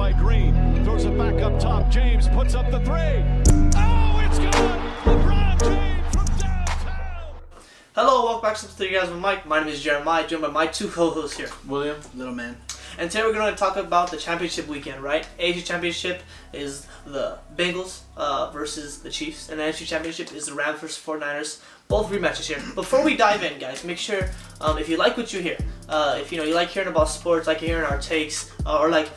by Green. Throws it back up top. James puts up the three. Oh, it's good! LeBron James from downtown. Hello, welcome back to Study Guys with Mike. My name is Jeremiah, joined by my two co-hosts here. William, little man. And today we're going to talk about the championship weekend, right? AFC Championship is the Bengals versus the Chiefs, and the NFC Championship is the Rams versus 49ers. Both rematches here. Before we dive in, guys, make sure if you like what you hear, if you like hearing about sports, like hearing our takes, or like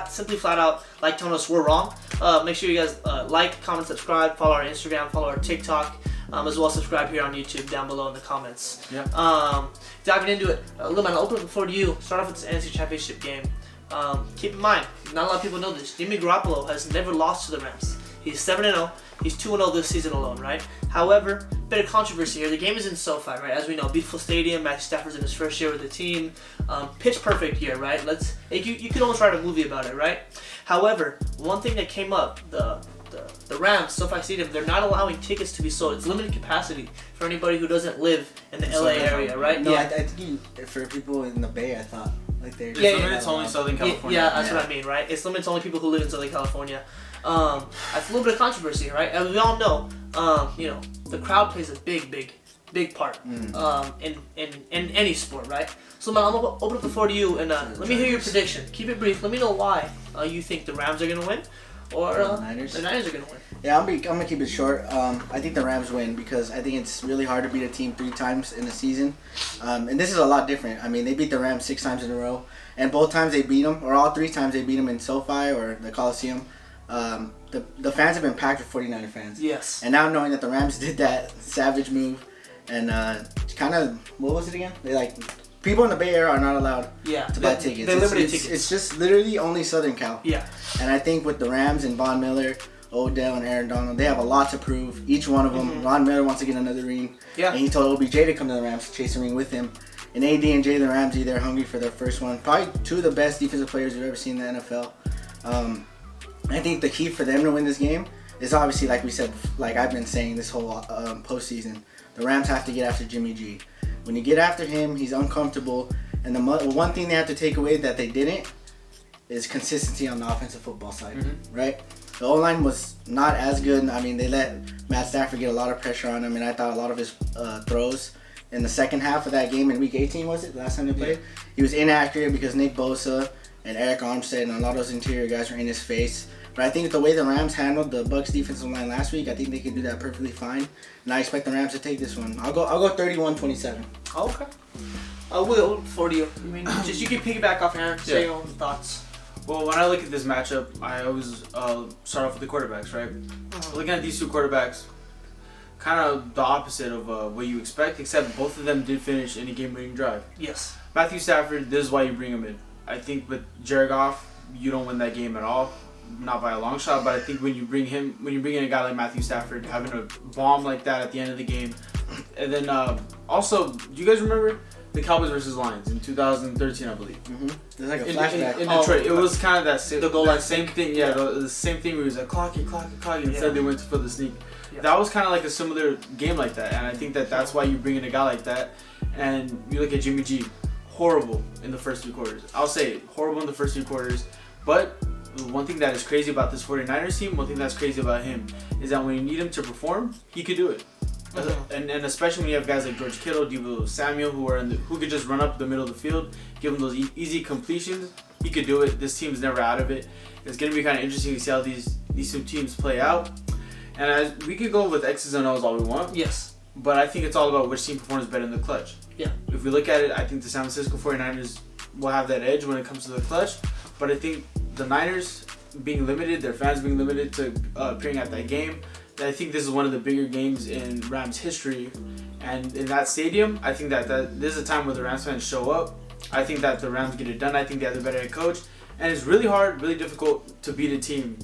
simply flat out like telling us we're wrong, make sure you guys like, comment, subscribe, follow our Instagram, follow our TikTok. As well as subscribe here on YouTube down below in the comments. Yeah. Diving into it, Lil Man, I'll open it before you. Start off with this NFC Championship game. Keep in mind, not a lot of people know this. Jimmy Garoppolo has never lost to the Rams. He's 7-0. He's 2-0 this season alone, right? However, bit of controversy here. The game is in SoFi, right? As we know, beautiful stadium. Matthew Stafford's in his first year with the team. Pitch perfect year, right? You could almost write a movie about it, right? However, one thing that came up, the Rams, SoFi Stadium, they're not allowing tickets to be sold. It's limited capacity for anybody who doesn't live in the LA area, right? No, yeah. I think for people in the Bay, I thought like they're limited to only Southern California. Yeah, that's what I mean, right? It's limited to only people who live in Southern California. That's a little bit of controversy, right? As we all know, the crowd plays a big part in any sport, right? So, man, I'm gonna open up the floor to you and let me hear your prediction. Keep it brief. Let me know why you think the Rams are gonna win. Or the Niners are going to win. Yeah, I'm gonna keep it short. I think the Rams win because I think it's really hard to beat a team 3 times in a season. And this is a lot different. I mean, they beat the Rams 6 times in a row. And both times they beat them, or all 3 times they beat them in SoFi or the Coliseum. The fans have been packed with 49er fans. Yes. And now knowing that the Rams did that savage move and kind of, what was it again? People in the Bay Area are not allowed to buy tickets. They're limited tickets. It's just literally only Southern Cal. Yeah. And I think with the Rams and Von Miller, Odell, and Aaron Donald, they have a lot to prove. Each one of them. Mm-hmm. Von Miller wants to get another ring. Yeah. And he told OBJ to come to the Rams to chase a ring with him. And AD and Jalen Ramsey, they're hungry for their first one. Probably 2 of the best defensive players you've ever seen in the NFL. I think the key for them to win this game is obviously, like we said, like I've been saying this whole postseason, the Rams have to get after Jimmy G. When you get after him, he's uncomfortable. And the one thing they have to take away that they didn't is consistency on the offensive football side, right? The O-line was not as good. I mean, they let Matt Stafford get a lot of pressure on him, and I thought a lot of his throws in the second half of that game in Week 18, was it? The last time they played? Yeah. He was inaccurate because Nick Bosa and Eric Armstead and a lot of those interior guys were in his face. But I think the way the Rams handled the Bucs defensive line last week, I think they can do that perfectly fine. And I expect the Rams to take this one. I'll go 31-27. Okay. Will, for you. I mean, you can piggyback off Aaron. Say your own thoughts. Well, when I look at this matchup, I always start off with the quarterbacks, right? Looking at these 2 quarterbacks, kind of the opposite of what you expect, except both of them did finish in a game-winning drive. Yes. Matthew Stafford, this is why you bring him in. I think with Jared Goff, you don't win that game at all. Not by a long shot, but I think when you bring in a guy like Matthew Stafford, having a bomb like that at the end of the game, and then also, do you guys remember the Cowboys versus Lions in 2013, I believe? Mm-hmm. There's like a flashback. In Detroit, it was kind of that same thing. Yeah, the same thing where he was like clock it. Instead, they went for the sneak. Yeah. That was kind of like a similar game like that, and I think that's why you bring in a guy like that. And you look at Jimmy G, horrible in the first 3 quarters. I'll say it, horrible in the first 3 quarters, but one thing that is crazy about this 49ers team, one thing that's crazy about him, is that when you need him to perform, he could do it. And especially when you have guys like George Kittle, Deebo Samuel, who could just run up the middle of the field, give him those easy completions, he could do it. This team's never out of it. It's going to be kind of interesting to see how these 2 teams play out. And we could go with X's and O's all we want. Yes. But I think it's all about which team performs better in the clutch. Yeah. If we look at it, I think the San Francisco 49ers will have that edge when it comes to the clutch. But I think the Niners being limited, their fans being limited to appearing at that game, I think this is one of the bigger games in Rams history. And in that stadium, I think that this is a time where the Rams fans show up. I think that the Rams get it done. I think they have the better head coach. And it's really hard, really difficult to beat a team.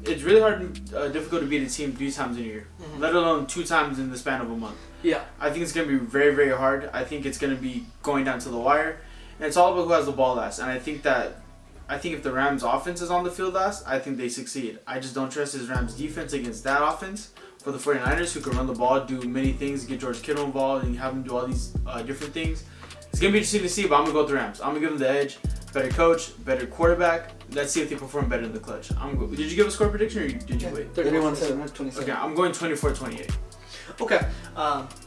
It's really difficult to beat a team 3 times in a year, let alone 2 times in the span of a month. Yeah. I think it's going to be very, very hard. I think it's going to be going down to the wire. And it's all about who has the ball last. And I think if the Rams offense is on the field last, I think they succeed. I just don't trust this Rams defense against that offense. For the 49ers, who can run the ball, do many things, get George Kittle involved, and have him do all these different things. It's going to be interesting to see, but I'm going to go with the Rams. I'm going to give them the edge. better coach, better quarterback. Let's see if they perform better in the clutch. Did you give a score prediction or did you wait? 31-7, 27. Okay, I'm going 24-28. Okay,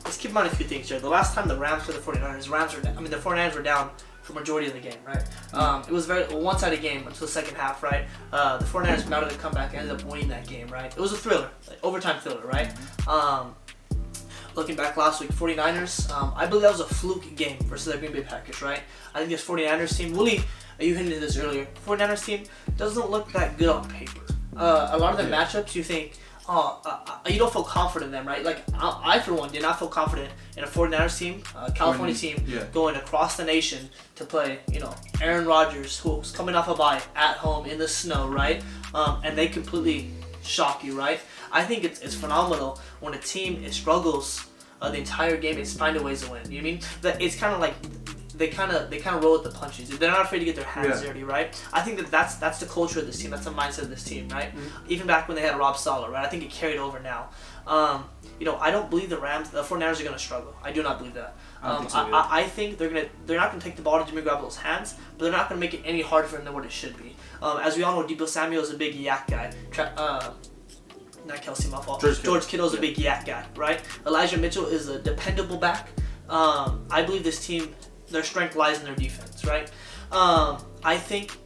let's keep in mind a few things here. The last time the Rams played the 49ers, the 49ers were down for majority of the game, right? It was a one-sided game until the second half, right? The 49ers mounted a comeback and ended up winning that game, right? It was a thriller, overtime thriller, right? Looking back last week, 49ers, I believe that was a fluke game versus the Green Bay Packers, right? I think this 49ers team, Willie, you hinted at this earlier, 49ers team doesn't look that good on paper. A lot of the matchups you think, you don't feel confident in them, right? Like, I for one, did not feel confident in a 49ers team, California team, going across the nation to play, Aaron Rodgers, who's coming off a bye at home in the snow, right? And they completely shock you, right? I think it's phenomenal when a team struggles the entire game, it's finding ways to win. You know what I mean? That it's kind of like they kind of roll with the punches. They're not afraid to get their hands dirty, right? I think that's the culture of this team. That's the mindset of this team, right? Even back when they had Rob Saleh, right? I think it carried over now. I don't believe the 49ers are going to struggle. I do not believe that. I think they're not going to take the ball to Jimmy Garoppolo's hands, but they're not going to make it any harder for him than what it should be. As we all know, Deebo Samuel is a big yak guy. Not Kelsey, my fault. George Kittle's a big yak guy, right? Elijah Mitchell is a dependable back. I believe this team, their strength lies in their defense, right? I think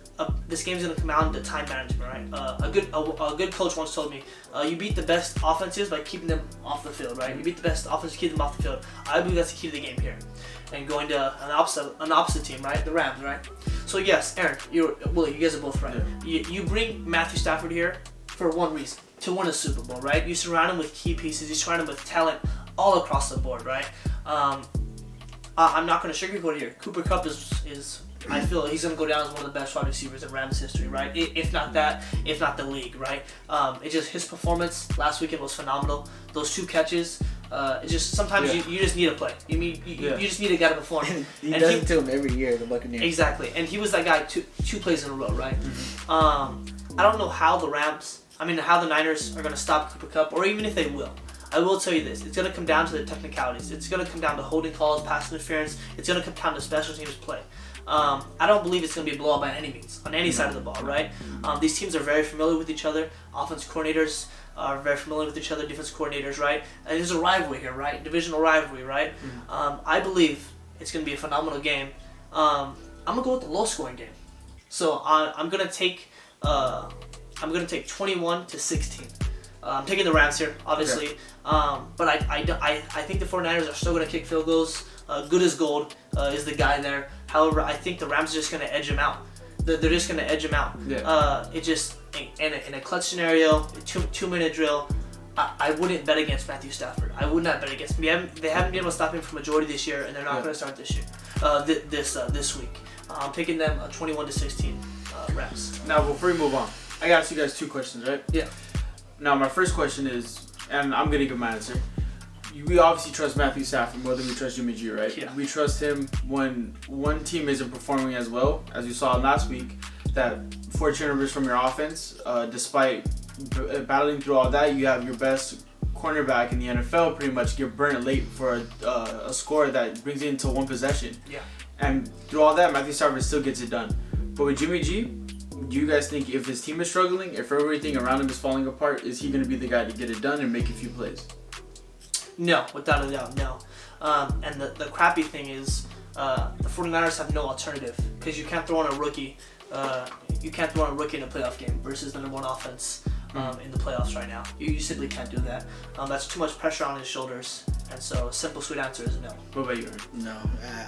this game's gonna come out into time management, right? A good coach once told me, you beat the best offenses by keeping them off the field, right? You beat the best offenses, keep them off the field. I believe that's the key to the game here. And going to an opposite team, right? The Rams, right? So yes, Aaron, you guys are both right. You bring Matthew Stafford here for one reason. To win a Super Bowl, right? You surround him with key pieces. You surround him with talent all across the board, right? I'm not going to sugarcoat it here. Cooper Kupp is I feel he's going to go down as one of the best wide receivers in Rams history, right? If not that, if not the league, right? His performance last weekend was phenomenal. Those 2 catches, it just sometimes you just need a play. You just need a guy to perform. He does it to him every year, the Buccaneers. Exactly, and he was that guy two plays in a row, right? I don't know how the Niners are going to stop Cooper Kupp, or even if they will. I will tell you this. It's going to come down to the technicalities. It's going to come down to holding calls, pass interference. It's going to come down to special teams play. I don't believe it's going to be a blowout by any means, on any side of the ball, right? These teams are very familiar with each other. Offense coordinators are very familiar with each other, defense coordinators, right? And there's a rivalry here, right? Divisional rivalry, right? I believe it's going to be a phenomenal game. I'm going to go with the low-scoring game. So I'm going to take 21-16. I'm taking the Rams here, obviously. Okay. But I think the 49ers are still going to kick field goals. Good as gold is the guy there. However, I think the Rams are just going to edge him out. They're just going to edge him out. Yeah. In a clutch scenario, a 2-minute drill, I wouldn't bet against Matthew Stafford. I would not bet against him. They haven't been able to stop him for majority this year, and they're not going to start this year. This week. I'm taking them 21-16 Rams. Now, before we move on, I got you guys 2 questions, right? Yeah. Now, my first question is, and I'm going to give my answer. We obviously trust Matthew Stafford more than we trust Jimmy G, right? Yeah. We trust him when one team isn't performing as well, as you saw last week, that 4 turnovers from your offense, despite battling through all that, you have your best cornerback in the NFL pretty much get burnt late for a score that brings it into 1 possession. Yeah. And through all that, Matthew Stafford still gets it done. But with Jimmy G, do you guys think if his team is struggling, if everything around him is falling apart, is he going to be the guy to get it done and make a few plays? No, without a doubt, no. And the crappy thing is the 49ers have no alternative because you can't throw on a rookie. You can't throw on a rookie in a playoff game versus the number 1 offense in the playoffs right now. You simply can't do that. That's too much pressure on his shoulders. And so, simple, sweet answer is no. What about you? No.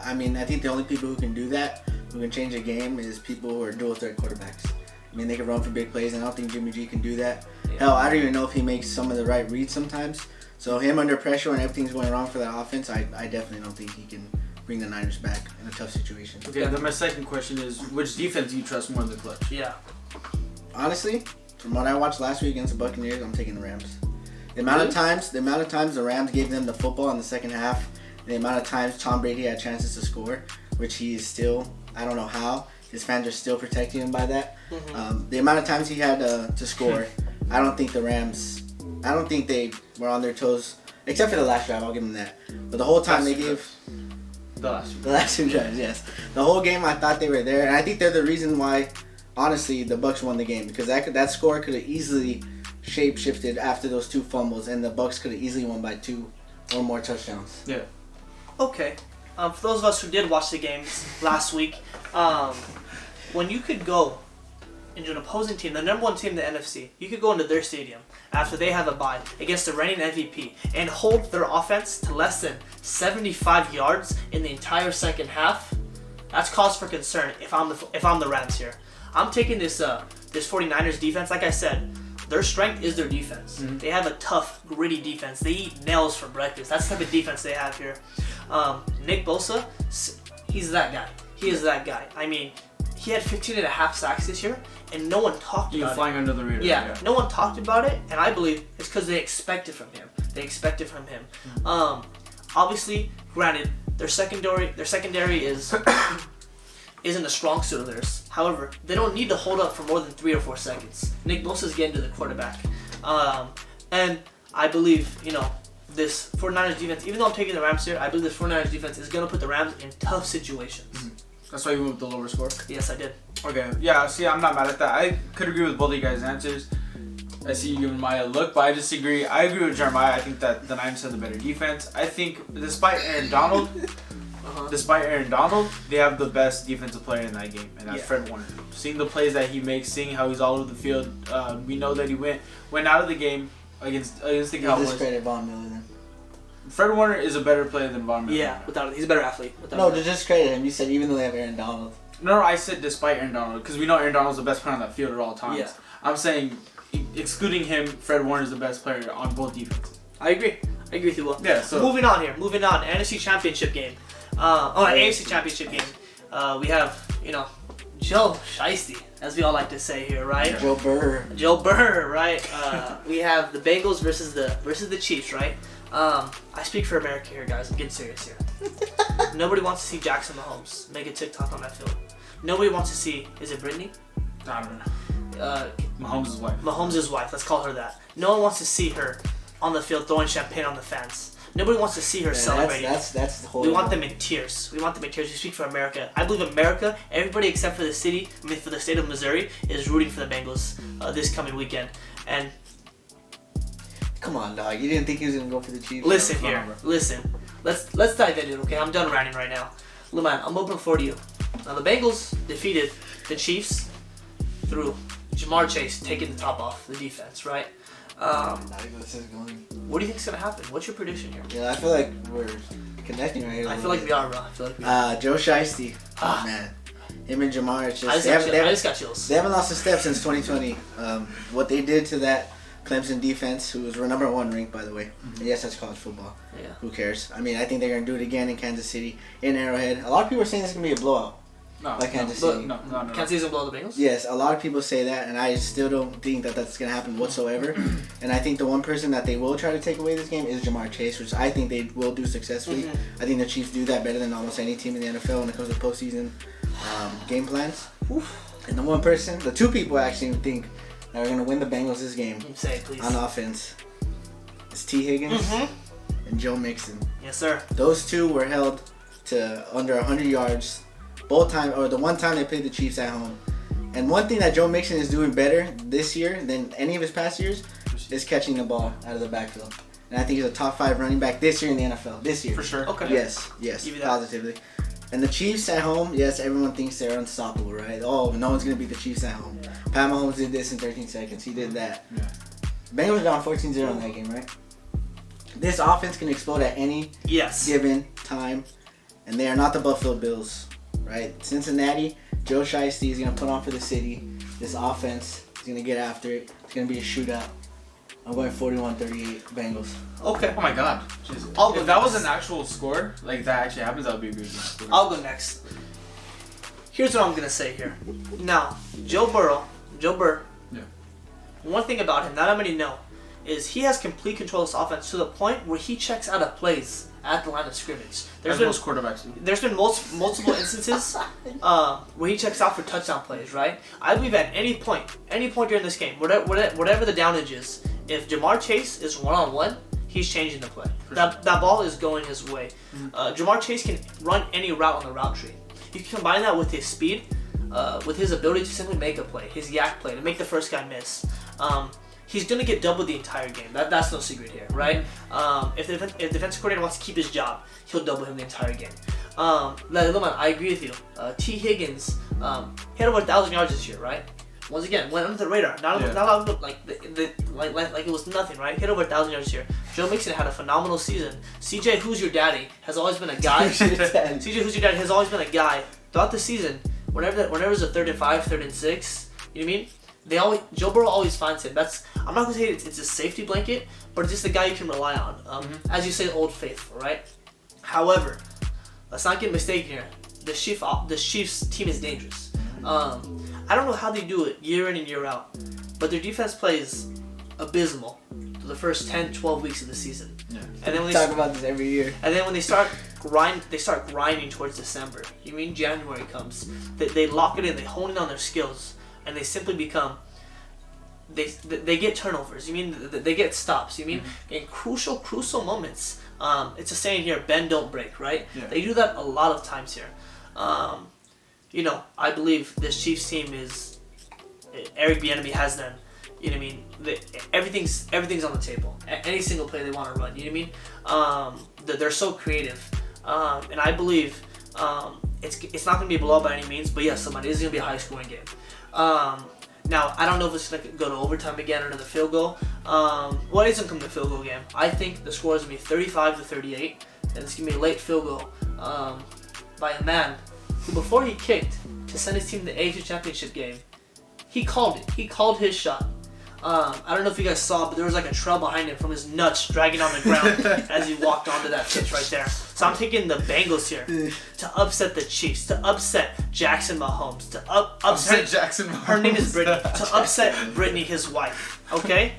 I think the only people who can do that, who can change a game, is people who are dual threat quarterbacks. I mean, they can run for big plays, and I don't think Jimmy G can do that. Yeah. Hell, I don't even know if he makes some of the right reads sometimes. So him under pressure when everything's going wrong for that offense, I definitely don't think he can bring the Niners back in a tough situation. Okay, then my second question is, which defense do you trust more in the clutch? Yeah. Honestly, from what I watched last week against the Buccaneers, I'm taking the Rams. The amount of times the Rams gave them the football in the second half, and the amount of times Tom Brady had chances to score, which he is still, I don't know how, his fans are still protecting him by that. Mm-hmm. The amount of times he had to score, I don't think they were on their toes, except for the last drive, I'll give them that. But the whole time they gave, The last two. The last 2 drives, yes. The whole game, I thought they were there, and I think they're the reason why, honestly, the Bucks won the game, because that score could have easily shape-shifted after those 2 fumbles, and the Bucks could have easily won by 2 or more touchdowns. Yeah. Okay. For those of us who did watch the games last week, when you could go into an opposing team, the number 1 team in the NFC, you could go into their stadium after they have a bye against the reigning MVP and hold their offense to less than 75 yards in the entire second half. That's cause for concern if I'm the Rams here. I'm taking this 49ers defense. Like I said, their strength is their defense. Mm-hmm. They have a tough, gritty defense. They eat nails for breakfast. That's the type of defense they have here. Nick Bosa, he's that guy. He is that guy. I mean, he had 15.5 sacks this year, and no one talked about it. Flying under the radar. Yeah, no one talked about it, and I believe it's because they expect it from him. Mm-hmm. Obviously, granted, their secondary is isn't a strong suit of theirs. However, they don't need to hold up for more than 3 or 4 seconds. Nick Bosa's getting to the quarterback, and I believe this 49ers defense. Even though I'm taking the Rams here, I believe this 49ers defense is gonna put the Rams in tough situations. Mm-hmm. That's why you moved the lower score? Yes, I did. Okay. Yeah, see, I'm not mad at that. I could agree with both of you guys' answers. I see you giving Maya a look, but I disagree. I agree with Jeremiah. I think that the Niners have the better defense. I think despite Aaron Donald, they have the best defensive player in that game, and that's Fred Warner. Seeing the plays that he makes, seeing how he's all over the field, we know that he went out of the game against the Cowboys. Discredit Von Miller then. Fred Warner is a better player than Von Miller. Yeah, he's a better athlete. No, to discredit him, you said even though they have Aaron Donald. No, I said despite Aaron Donald, because we know Aaron Donald's the best player on that field at all times. Yeah. I'm saying, excluding him, Fred Warner is the best player on both defenses. I agree with you, Will. Yeah, so... Moving on. NFC Championship game. AFC Championship game. We have, Joe Shiesty, as we all like to say here, right? Yeah. Joe Burr, right? We have the Bengals versus the Chiefs, right? I speak for America here, guys. I'm getting serious here. Nobody wants to see Jackson Mahomes make a TikTok on that field. Nobody wants to see, is it Brittany? I don't know. Mahomes' wife. Mahomes' wife, let's call her that. No one wants to see her on the field throwing champagne on the fans. Nobody wants to see her celebrating. That's the whole. We want them in tears. We speak for America. I believe America, everybody except for the for the state of Missouri, is rooting for the Bengals this coming weekend. And come on, dog. You didn't think he was gonna go for the Chiefs? Listen here. Listen. Let's dive into it, okay? I'm done ranting right now. Leman, I'm open for you. Now the Bengals defeated the Chiefs through Jamar Chase taking the top off the defense, right? What do you think's gonna happen? What's your prediction here? Yeah, I feel like we're connecting right here. I feel like we are, bro. Joe Shiesty. Oh, man. Him and Jamar, it's just I just got chills. They haven't lost a step since 2020. What they did to that Clemson defense, who was number 1 ranked, by the way. Mm-hmm. And yes, that's college football. Yeah. Who cares? I mean, I think they're going to do it again in Kansas City, in Arrowhead. A lot of people are saying it's going to be a blowout. Kansas City. No. Kansas City's going to blow the Bengals? Yes, a lot of people say that, and I still don't think that that's going to happen whatsoever. And I think the one person that they will try to take away this game is Jamar Chase, which I think they will do successfully. Mm-hmm. I think the Chiefs do that better than almost any team in the NFL when it comes to postseason game plans. Oof. And the 2 people I actually think that are going to win the Bengals this game say it, please. On offense is T. Higgins and Joe Mixon. Yes, sir. Those 2 were held to under 100 yards the one time they played the Chiefs at home. And one thing that Joe Mixon is doing better this year than any of his past years is catching the ball out of the backfield. And I think he's a top 5 running back this year in the NFL. This year. For sure. Okay. Yes, positively. And the Chiefs at home, yes, everyone thinks they're unstoppable, right? Oh, no one's going to beat the Chiefs at home. Yeah. Pat Mahomes did this in 13 seconds. He did that. Yeah. Bengals are down 14-0 in that game, right? This offense can explode at any given time. And they are not the Buffalo Bills, right? Cincinnati, Joe Shiesty is going to put on for the city. This offense is going to get after it. It's going to be a shootout. I'm going 41-38 Bengals. Okay. Oh my God. If that was an actual score, like that actually happens, that would be a good game. I'll go next. Here's what I'm gonna say here. Now, Joe Burr. Yeah. One thing about him that I many know is he has complete control of this offense to the point where he checks out of plays at the line of scrimmage. Most quarterbacks do. There's been multiple instances where he checks out for touchdown plays, right? I believe at any point during this game, whatever the downage is, if Jamar Chase is 1-on-1, he's changing the play. That ball is going his way. Jamar Chase can run any route on the route tree. You can combine that with his speed, with his ability to simply make a play, his yak play, to make the first guy miss. He's going to get doubled the entire game. That's no secret here, right? If the defensive coordinator wants to keep his job, he'll double him the entire game. I agree with you. T. Higgins hit over 1,000 yards this year, right? Once again, went under the radar. Not like it was nothing, right? Hit over 1,000 yards this year. Joe Mixon had a phenomenal season. CJ, who's your daddy, has always been a guy. CJ, who's your daddy, has always been a guy throughout the season. Whenever there's a 3rd and 5, 3rd and 6, you know what I mean? Joe Burrow always finds him. I'm not gonna say it's a safety blanket, but it's just a guy you can rely on. As you say, Old Faithful, right? However, let's not get mistaken here. The Chiefs team is dangerous. I don't know how they do it year in and year out, but their defense plays abysmal for the first 10, 12 weeks of the season. Yeah. And then when talk about this every year. And then when they start grinding towards December. You mean January comes? They lock it in. They hone in on their skills, and they simply become. They get turnovers. You mean they get stops. You mean in crucial moments. It's a saying here: bend, don't break. Right? Yeah. They do that a lot of times here. I believe this Chiefs team is. Eric Bieniemy has them. You know what I mean? Everything's on the table. Any single play they want to run. You know what I mean? They're so creative, and I believe it's not going to be a blowout by any means. But yes, it is going to be a high scoring game. Now I don't know if it's going to go to overtime again or another field goal. It isn't going to be a field goal game. I think the score is going to be 35-38, and it's going to be a late field goal by a man who, before he kicked to send his team to the AFC Championship game, he called it. He called his shot. I don't know if you guys saw, but there was like a trail behind him from his nuts dragging on the ground as he walked onto that pitch right there. So I'm taking the Bengals here to upset the Chiefs, to upset Jackson Mahomes, to upset Jackson Mahomes. Her name is Brittany. To upset Brittany, his wife. Okay?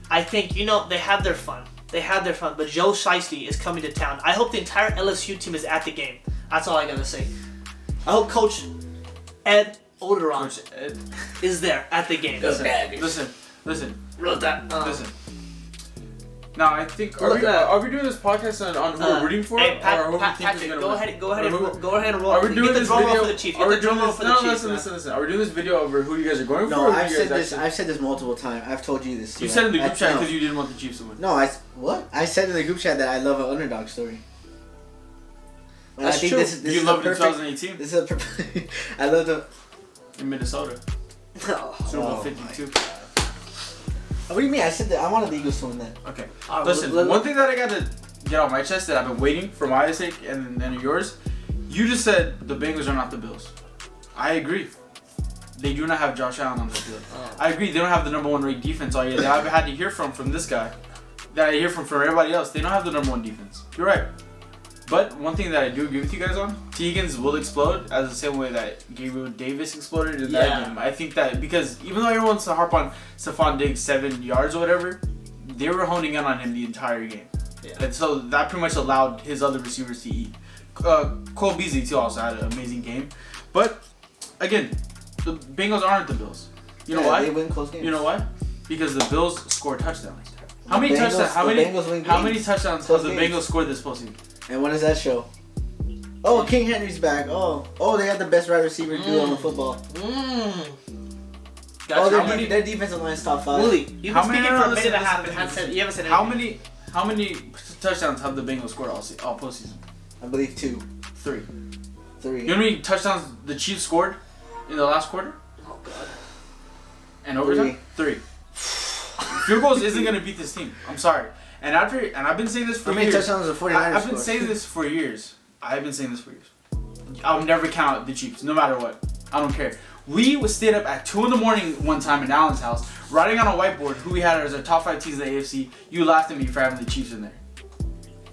I think, they had their fun. But Joe Shiesty is coming to town. I hope the entire LSU team is at the game. That's all I gotta say. I hope Coach Ed Oderon is there at the game. Listen. Wrote that. Listen. Now I think are we doing this podcast on who we're rooting for, hey, or who we think is Patrick, gonna go ahead and roll. Are we doing the this drum roll video? for the Chiefs. Are we Get the drum doing roll this? for the No, Chiefs. listen. Are we doing this video over who you guys are going for? No, or I've who you said guys this. I've said this multiple times. I've told you this. You said in the group chat because you didn't want the Chiefs to win. No, what? I said in the group chat that I love an underdog story. And That's I think true. This You is loved a it in perfect. 2018 This is I love the. in Minnesota. Super Bowl 52. What do you mean? I said that I wanted the Eagles to win that. Okay. Alright, Listen, one thing that I got to get off my chest that I've been waiting for my sake and yours, you just said the Bengals are not the Bills. I agree. They do not have Josh Allen on the field. I agree. They don't have the number 1 ranked defense all year. That I've had to hear from this guy. That I hear from everybody else. They don't have the number 1 defense. You're right. But one thing that I do agree with you guys on, T. Higgins will explode as the same way that Gabriel Davis exploded in that game. I think that because even though everyone wants to harp on Stephon Diggs 7 yards or whatever, they were honing in on him the entire game. Yeah. And so that pretty much allowed his other receivers to eat. Cole Beasley too also had an amazing game. But again, the Bengals aren't the Bills. You know why? They win close games. You know why? Because the Bills score touchdowns. How many Bengals- touchdowns? the How many touchdowns have the games. Bengals scored this postseason? And what does that show? Oh, King Henry's back. Oh, they had the best wide receiver duo on the football. Gotcha. Their defensive line's top 5. Willie, you've been speaking for a minute and a half listen, and listen. you haven't said anything. How many touchdowns have the Bengals scored all postseason? I believe 2, 3. 3. You know how many touchdowns the Chiefs scored in the last quarter? Oh, God. And overtime? 3. Field goals isn't gonna beat this team. I'm sorry. And I've been saying this for How many years. touchdowns the 49ers I've been scored? saying this for years. I'll never count the Chiefs, no matter what. I don't care. We stayed up at 2 a.m. one time in Alan's house, writing on a whiteboard who we had as our top 5 teams in the AFC. You laughed at me for having the Chiefs in there.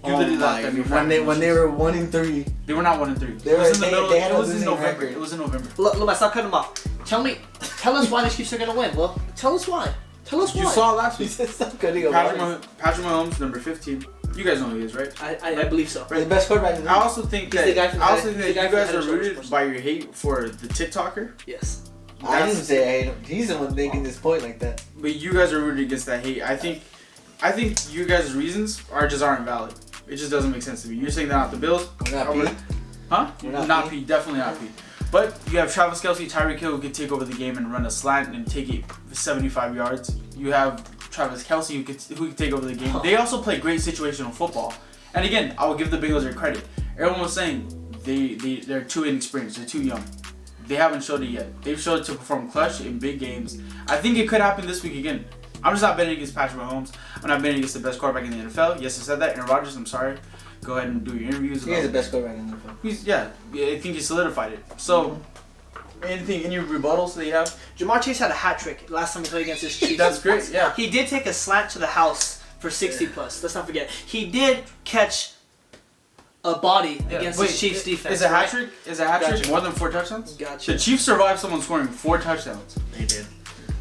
You literally laughed at me for having the when they Chiefs. were 1-3. They were not 1-3. They It was were- in the they- middle. they had It a was in losing November. record. It was in November. Look, stop cutting them off. Tell us why the Chiefs are gonna win. Well, tell us why. Tell us why. You saw last He week. said stop cutting him Patrick off. Mahomes, number 15. You guys know who he is, right? I believe so. The best quarterback in the I league. also think He's the guy that from you Head guys and are Shoulders rooted Sports. by your hate for the TikToker. Yes. I didn't say I hate him. He's the one making this point like that. But you guys are rooted against that hate. I think I think you guys' reasons aren't valid. It just doesn't make sense to me. You're saying that not the Bills. We're not P. Huh? We're not Not P. P. Definitely not P. But you have Travis Kelce, Tyreek Hill who can take over the game and run a slant and take it 75 yards. You have Travis Kelce who can take over the game. They also play great situational football. And again, I will give the Bengals their credit. Everyone was saying they're too inexperienced. They're too young. They haven't showed it yet. They've showed it to perform clutch in big games. I think it could happen this week again. I'm just not betting against Patrick Mahomes. I'm not betting against the best quarterback in the NFL. Yes, I said that. Aaron Rodgers, I'm sorry. Go ahead and do your interviews. He's the best quarterback in the NFL. I think he solidified it. So, any rebuttals that you have? Jamar Chase had a hat trick last time he played against his Chiefs. That's great, yeah. He did take a slant to the house for 60 plus. Let's not forget. He did catch a body against the Chiefs defense. Is a hat trick? Is a hat trick more than 4 touchdowns? Gotcha. The Chiefs survived someone scoring 4 touchdowns. They did.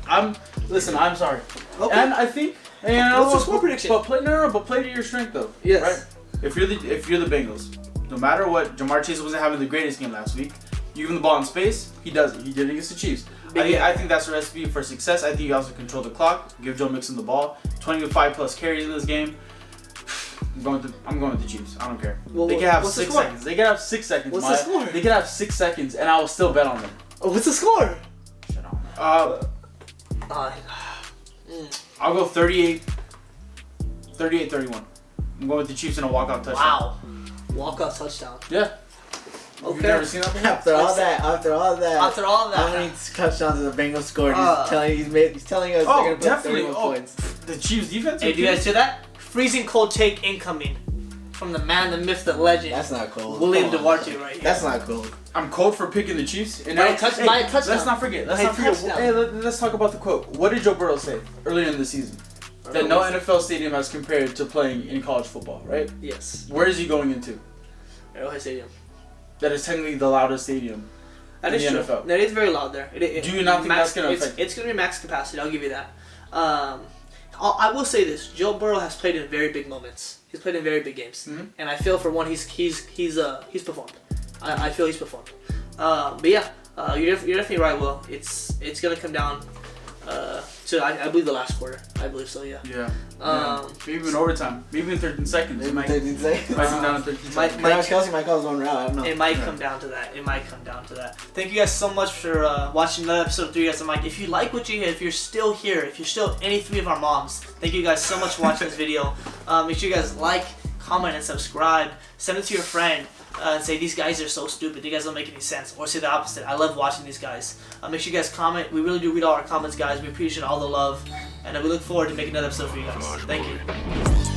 I'm sorry. Okay. And I think. What's the score prediction? But play to your strength though. Yes. Right. If you're the Bengals, no matter what, Jamar Chase wasn't having the greatest game last week. You give him the ball in space, he does it. He did it against the Chiefs. I think that's a recipe for success. I think you also control the clock. Give Joe Mixon the ball. 25 plus carries in this game. I'm going with the Chiefs. I don't care. Well, they can have what's the 6 score? seconds. They can have 6 seconds. What's the score? They can have 6 seconds, and I will still bet on them. Oh, what's the score? Shut up. I'll go 38-31. I'm going with the Chiefs in a walk-off touchdown. Wow. Walk-off touchdown. Yeah. Okay. You've never seen that before? After all that. After all that. How many touchdowns have the Bengals scored? Uh, He's telling us they're going to put definitely. 31 points. The Chiefs defense. Hey, do you guys hear that? Freezing cold take incoming from the man, the myth, the legend. That's not cold. William Come on. Duarte right here. That's not cold. I'm cold for picking the Chiefs. And By now, a touchdown. Let's not forget. By a touchdown. Hey, let's talk about the quote. What did Joe Burrow say earlier in the season? That no NFL stadium has compared to playing in college football, right? Yes. Where is he going into? Arrowhead Stadium. That is technically the loudest stadium That in is the true. NFL. That is very loud there. Do you not think that's going to affect? It's going to be max capacity. I'll give you that. I will say this: Joe Burrow has played in very big moments. He's played in very big games, and I feel for one, he's performed. I feel he's performed. But yeah, you're definitely right, Will. It's going to come down to I believe the last quarter. I believe so. Yeah. Yeah. Maybe in overtime. Maybe in 13 seconds. Maybe Might 13 seconds. come down in 13 seconds. Travis Kelce might call his own route. I don't know. It might come down to that. Thank you guys so much for watching another episode of 3 Guys and Mike. If you like what you hear, if you're still here, if you're still any 3 of our moms, thank you guys so much for watching this video. Make sure you guys like, comment, and subscribe. Send it to your friend and say, these guys are so stupid. You guys don't make any sense. Or say the opposite. I love watching these guys. Make sure you guys comment. We really do read all our comments, guys. We appreciate all the love. And we look forward to making another episode for you guys. Thank you.